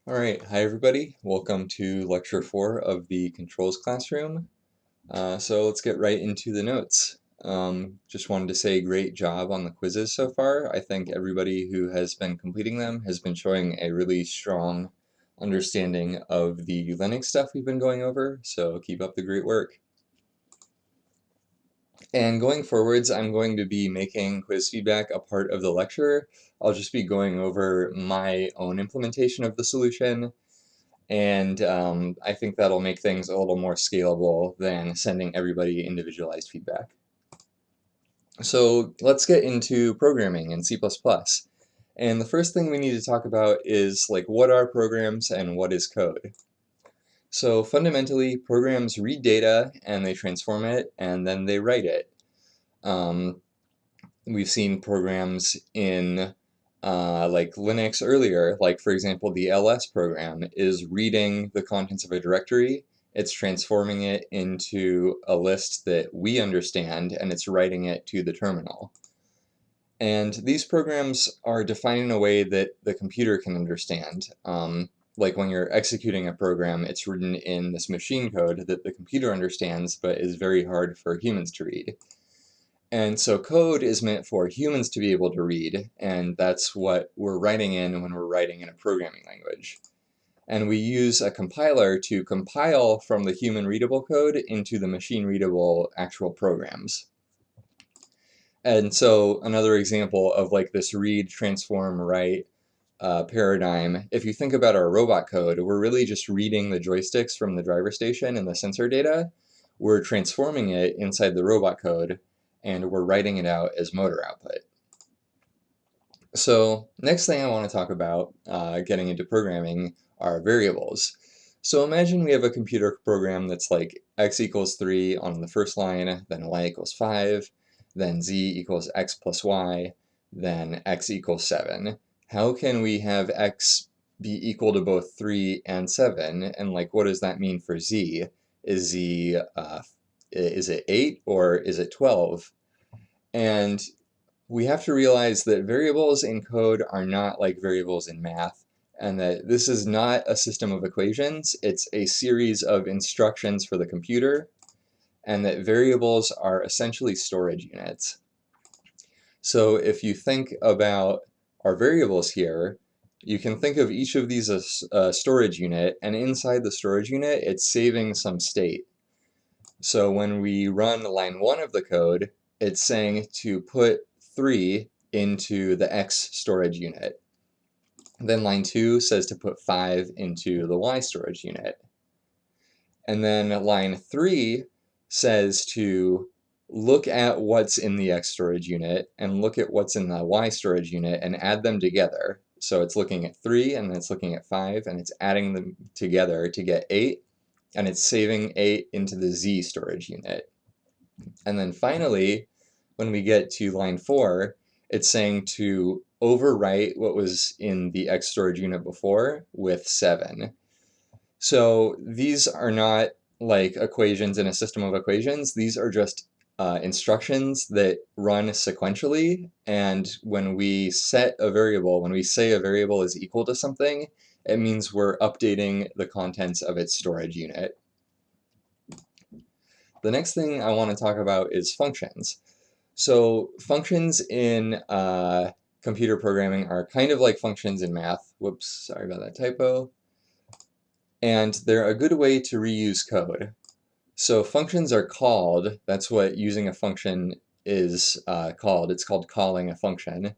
All right, hi everybody. Welcome to lecture 4 of the controls classroom. So let's get right into the notes. Just wanted to say great job on the quizzes so far. I think everybody who has been completing them has been showing a really strong understanding of the Linux stuff we've been going over, so keep up the great work. And going forwards, I'm going to be making quiz feedback a part of the lecture. I'll just be going over my own implementation of the solution. And I think that'll make things a little more scalable than sending everybody individualized feedback. So let's get into programming in C++. And the first thing we need to talk about is like what are programs and what is code. So fundamentally, programs read data and they transform it and then they write it. Um, we've seen programs in like Linux earlier, like for example, the ls program is reading the contents of a directory, it's transforming it into a list that we understand, and it's writing it to the terminal. And these programs are defined in a way that the computer can understand. Like when you're executing a program, it's written in this machine code that the computer understands, but is very hard for humans to read. And so code is meant for humans to be able to read, and that's what we're writing in when we're writing in a programming language. And we use a compiler to compile from the human readable code into the machine readable actual programs. And so another example of like this read, transform, write paradigm, if you think about our robot code, we're really just reading the joysticks from the driver station and the sensor data. We're transforming it inside the robot code, and we're writing it out as motor output. So next thing I want to talk about, getting into programming, are variables. So imagine we have a computer program that's like x equals 3 on the first line, then y equals 5, then z equals x plus y, then x equals 7. How can we have x be equal to both 3 and 7? And like, what does that mean for z? Is it 8 or is it 12? And we have to realize that variables in code are not like variables in math, and that this is not a system of equations, it's a series of instructions for the computer, and that variables are essentially storage units. So if you think about our variables here, you can think of each of these as a storage unit, and inside the storage unit, it's saving some state. So when we run line 1 of the code, it's saying to put 3 into the X storage unit. Then line 2 says to put 5 into the Y storage unit. And then line 3 says to look at what's in the X storage unit and look at what's in the Y storage unit and add them together. So it's looking at 3 and it's looking at 5 and it's adding them together to get 8, and it's saving 8 into the Z storage unit. And then finally, when we get to line 4, it's saying to overwrite what was in the X storage unit before with 7. So these are not like equations in a system of equations. These are just instructions that run sequentially. And when we set a variable, when we say a variable is equal to something, it means we're updating the contents of its storage unit. The next thing I want to talk about is functions. So functions in computer programming are kind of like functions in math. Whoops, sorry about that typo. And they're a good way to reuse code. So functions are called, that's what using a function is called. It's called calling a function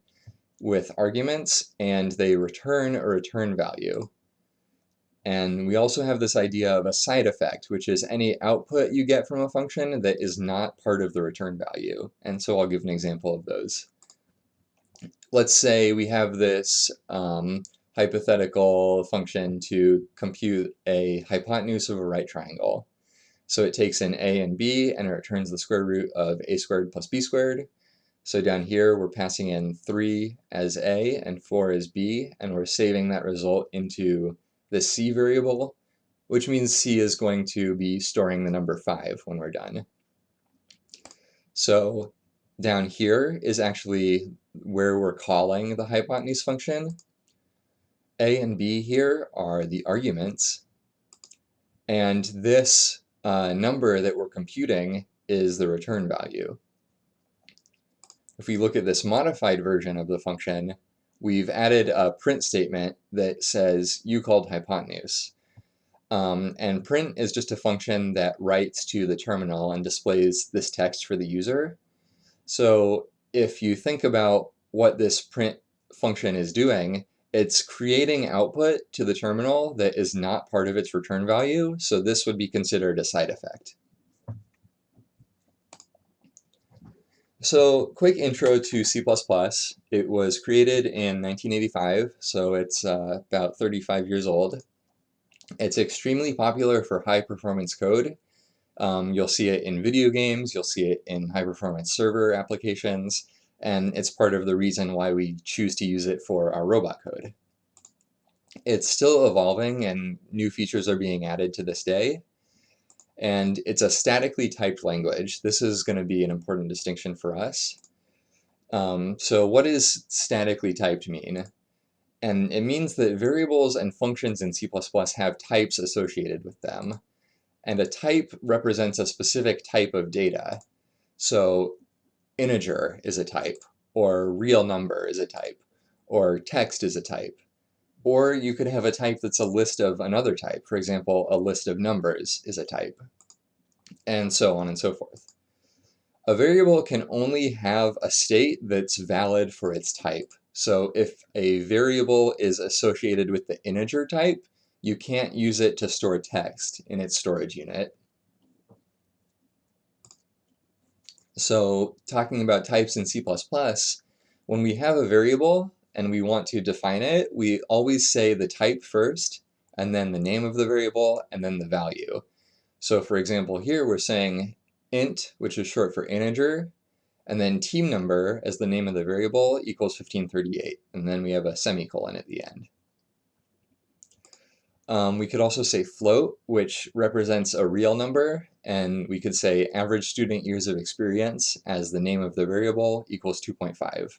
with arguments, and they return a return value. And we also have this idea of a side effect, which is any output you get from a function that is not part of the return value. And so I'll give an example of those. Let's say we have this hypothetical function to compute a hypotenuse of a right triangle. So it takes in a and b and it returns the square root of a squared plus b squared. So down here we're passing in 3 as a and 4 as b, and we're saving that result into the c variable, which means c is going to be storing the number 5 when we're done. So down here is actually where we're calling the hypotenuse function. A and B here are the arguments, and this number that we're computing is the return value. If we look at this modified version of the function, we've added a print statement that says you called hypotenuse. And print is just a function that writes to the terminal and displays this text for the user. So if you think about what this print function is doing, it's creating output to the terminal that is not part of its return value, so this would be considered a side effect. So, quick intro to C++. It was created in 1985, so it's about 35 years old. It's extremely popular for high-performance code. You'll see it in video games, you'll see it in high-performance server applications, and it's part of the reason why we choose to use it for our robot code. It's still evolving, and new features are being added to this day. And it's a statically typed language. This is going to be an important distinction for us. So what does statically typed mean? And it means that variables and functions in C++ have types associated with them. And a type represents a specific type of data. So integer is a type, or real number is a type, or text is a type. Or you could have a type that's a list of another type. For example, a list of numbers is a type, and so on and so forth. A variable can only have a state that's valid for its type. So if a variable is associated with the integer type, you can't use it to store text in its storage unit. So talking about types in C++, when we have a variable and we want to define it, we always say the type first, and then the name of the variable, and then the value. So for example, here we're saying int, which is short for integer, and then team number as the name of the variable equals 1538, and then we have a semicolon at the end. We could also say float, which represents a real number, and we could say average student years of experience as the name of the variable equals 2.5.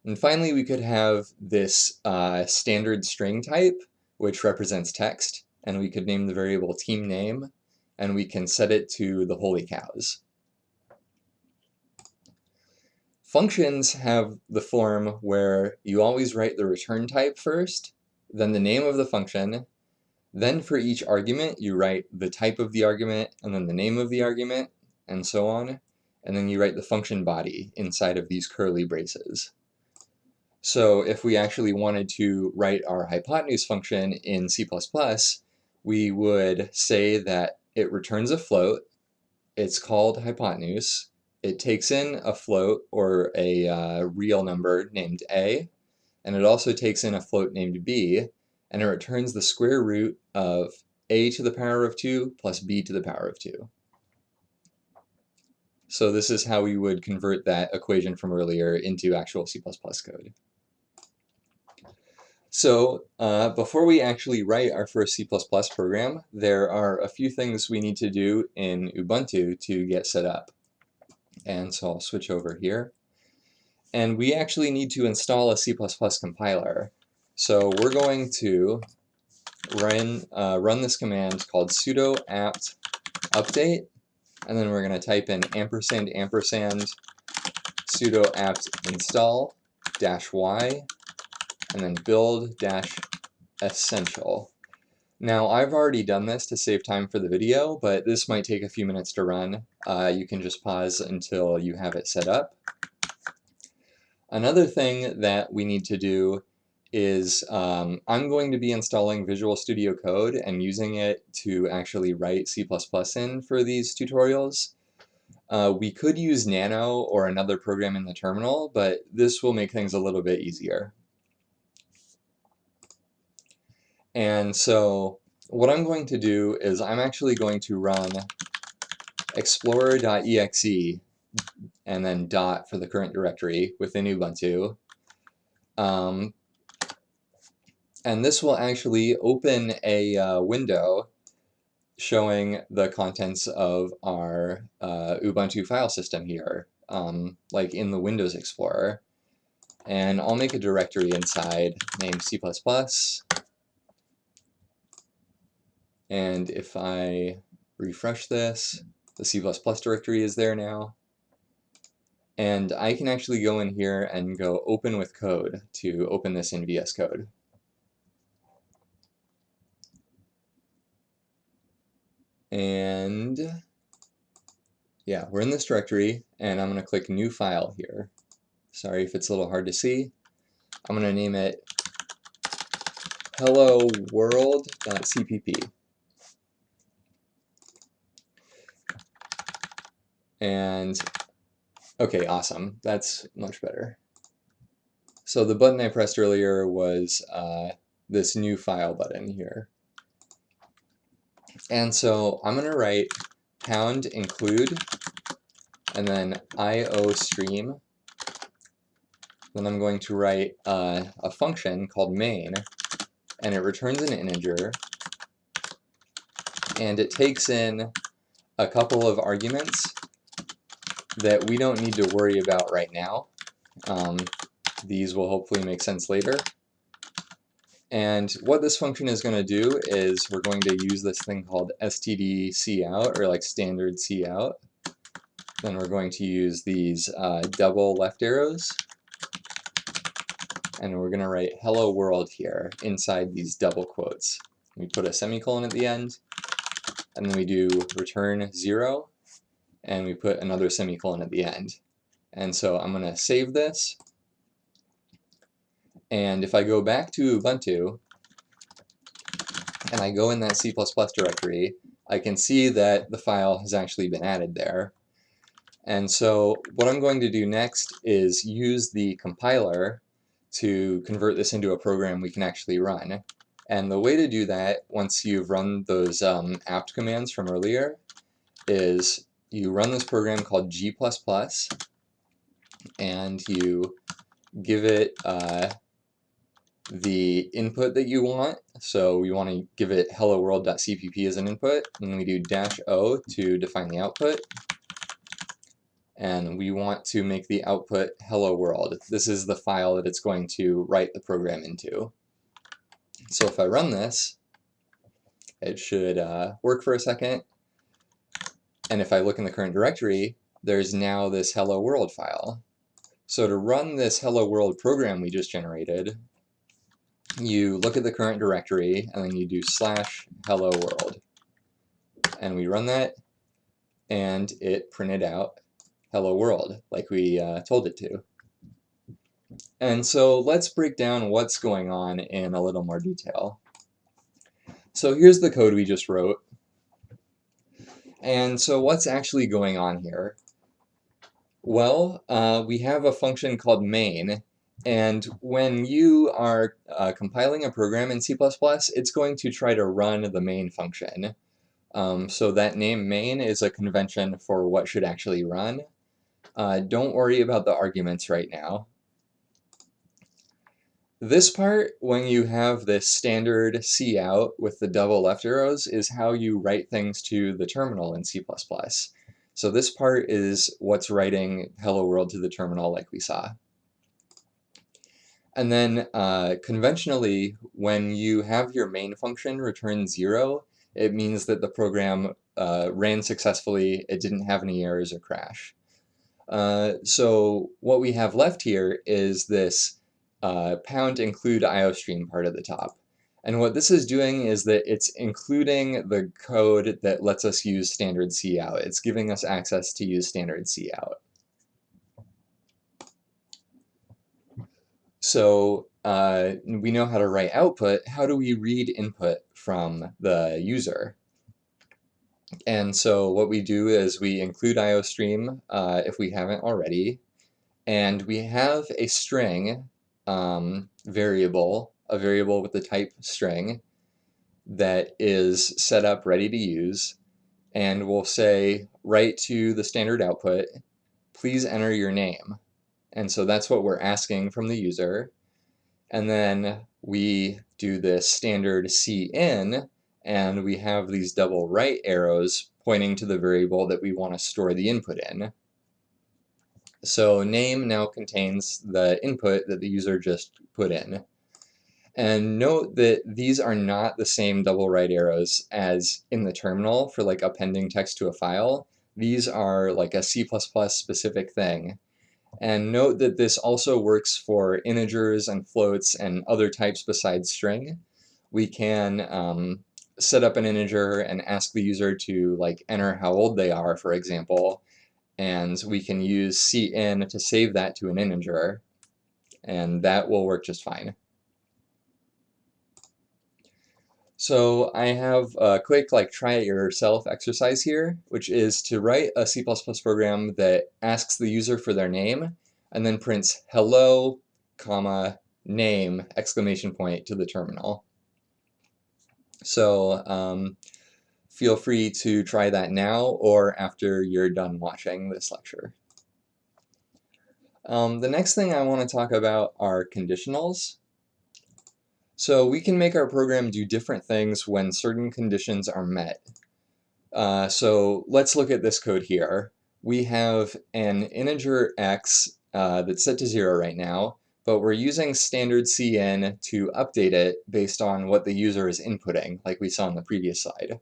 And finally, we could have this standard string type, which represents text, and we could name the variable team name, and we can set it to the holy cows. Functions have the form where you always write the return type first, then the name of the function, then for each argument you write the type of the argument, and then the name of the argument, and so on, and then you write the function body inside of these curly braces. So if we actually wanted to write our hypotenuse function in C++, we would say that it returns a float, it's called hypotenuse, it takes in a float or a real number named a, and it also takes in a float named b, and it returns the square root of a to the power of 2 plus b to the power of 2. So this is how we would convert that equation from earlier into actual C++ code. So before we actually write our first C++ program, there are a few things we need to do in Ubuntu to get set up. And so I'll switch over here. And we actually need to install a C++ compiler. So we're going to run this command called sudo apt update, and then we're going to type in ampersand sudo apt install -y, and then build-essential. Now, I've already done this to save time for the video, but this might take a few minutes to run. You can just pause until you have it set up. Another thing that we need to do is I'm going to be installing Visual Studio Code and using it to actually write C++ in for these tutorials. We could use Nano or another program in the terminal, but this will make things a little bit easier. And so what I'm going to do is I'm actually going to run explorer.exe and then dot for the current directory within Ubuntu. And this will actually open a window showing the contents of our Ubuntu file system here, like in the Windows Explorer. and I'll make a directory inside named C++, and if I refresh this, the C++ directory is there now, and I can actually go in here and go open with code to open this in VS Code. And yeah, we're in this directory, and I'm going to click New File here. Sorry if it's a little hard to see. I'm going to name it hello world.cpp. And okay, awesome. That's much better. So the button I pressed earlier was this New File button here. And so I'm going to write pound include and then iostream. Then I'm going to write a function called main, and it returns an integer, and it takes in a couple of arguments that we don't need to worry about right now. These will hopefully make sense later. And what this function is going to do is we're going to use this thing called stdcout, or like standard cout. Then we're going to use these double left arrows, and we're going to write hello world here inside these double quotes. We put a semicolon at the end, and then we do return 0, and we put another semicolon at the end. And so I'm going to save this, and if I go back to Ubuntu, and I go in that C++ directory, I can see that the file has actually been added there. And so what I'm going to do next is use the compiler to convert this into a program we can actually run. And the way to do that, once you've run those apt commands from earlier, is you run this program called G++, and you give it the input that you want. So we want to give it hello world.cpp as an input, and then we do -o to define the output. And we want to make the output hello world. This is the file that it's going to write the program into. So if I run this, it should work for a second. And if I look in the current directory, there's now this hello world file. So to run this hello world program we just generated, you look at the current directory, and then you do /hello world. And we run that, and it printed out hello world, like we told it to. And so let's break down what's going on in a little more detail. So here's the code we just wrote. And so what's actually going on here? Well, we have a function called main, and when you are compiling a program in C++, it's going to try to run the main function. So that name main is a convention for what should actually run. Don't worry about the arguments right now. This part, when you have this standard cout with the double left arrows, is how you write things to the terminal in C++. So this part is what's writing hello world to the terminal like we saw. And then conventionally, when you have your main function return 0, it means that the program ran successfully, it didn't have any errors or crash. So what we have left here is this pound include iostream part at the top. And what this is doing is that it's including the code that lets us use standard cout. It's giving us access to use standard cout. So we know how to write output. How do we read input from the user? And so what we do is we include iostream if we haven't already, and we have a string variable, a variable with the type string that is set up ready to use, and we'll say write to the standard output, please enter your name. And so that's what we're asking from the user. And then we do this standard cin, and we have these double right arrows pointing to the variable that we want to store the input in. So name now contains the input that the user just put in. And note that these are not the same double right arrows as in the terminal for like appending text to a file. These are like a C++ specific thing. And note that this also works for integers and floats and other types besides string. We can set up an integer and ask the user to like enter how old they are, for example, and we can use cin to save that to an integer, and that will work just fine. So I have a quick like try it yourself exercise here, which is to write a C++ program that asks the user for their name and then prints hello, comma, name, exclamation point to the terminal. So feel free to try that now or after you're done watching this lecture. The next thing I want to talk about are conditionals. So we can make our program do different things when certain conditions are met. So let's look at this code here. We have an integer x that's set to 0 right now, but we're using standard cin to update it based on what the user is inputting, like we saw on the previous slide.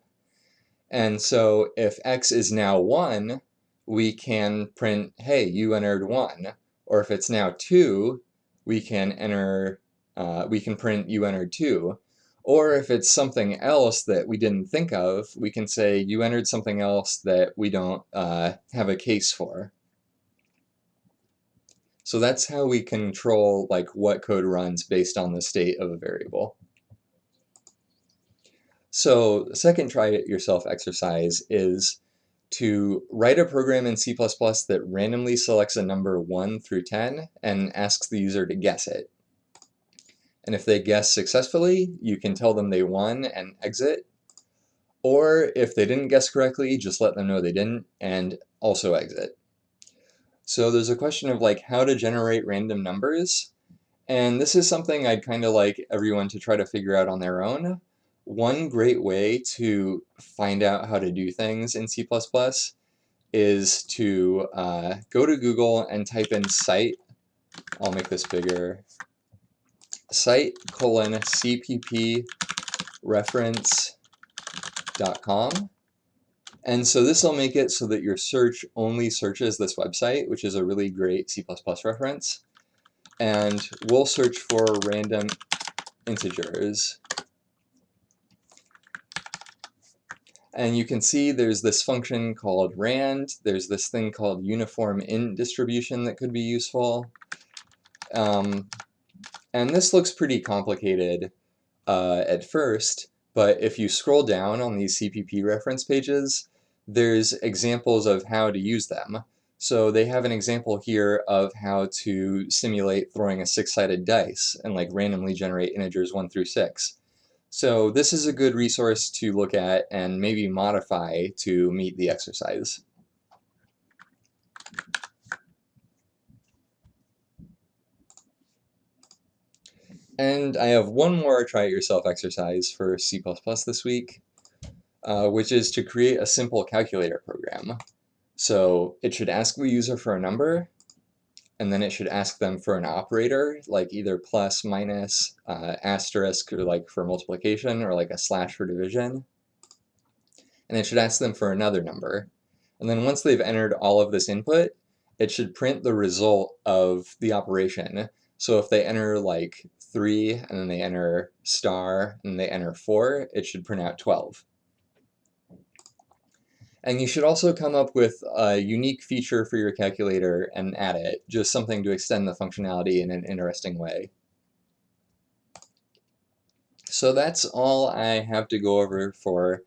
And so if x is now 1, we can print, hey, you entered 1. Or if it's now 2, we can print you entered 2. Or if it's something else that we didn't think of, we can say you entered something else that we don't have a case for. So that's how we control like what code runs based on the state of a variable. So the second try it yourself exercise is to write a program in C++ that randomly selects a number 1 through 10 and asks the user to guess it. And if they guess successfully, you can tell them they won and exit. Or if they didn't guess correctly, just let them know they didn't and also exit. So there's a question of like how to generate random numbers. And this is something I'd kind of like everyone to try to figure out on their own. One great way to find out how to do things in C++ is to go to Google and type in cite, I'll make this bigger, cite:/cpp reference.com. And so this will make it so that your search only searches this website, which is a really great C++ reference. And we'll search for random integers. And you can see there's this function called rand, there's this thing called uniform int distribution that could be useful. And this looks pretty complicated at first, but if you scroll down on these CPP reference pages, there's examples of how to use them. So they have an example here of how to simulate throwing a 6-sided dice and like randomly generate integers 1 through 6. So this is a good resource to look at and maybe modify to meet the exercise. And I have one more try it yourself exercise for C++ this week, which is to create a simple calculator program. So it should ask the user for a number, and then it should ask them for an operator, like either plus, minus, asterisk, or like for multiplication, or like a slash for division. And it should ask them for another number. And then once they've entered all of this input, it should print the result of the operation. So if they enter like 3, and then they enter star, and they enter 4, it should print out 12. And you should also come up with a unique feature for your calculator and add it, just something to extend the functionality in an interesting way. So that's all I have to go over for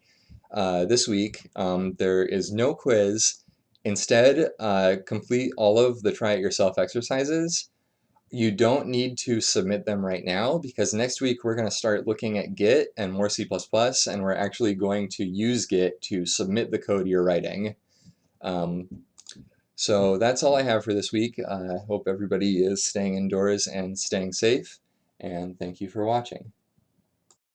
this week. There is no quiz. Instead, complete all of the try it yourself exercises. You don't need to submit them right now because next week we're going to start looking at Git and more C++, and we're actually going to use Git to submit the code you're writing. So that's all I have for this week. I hope everybody is staying indoors and staying safe, and thank you for watching.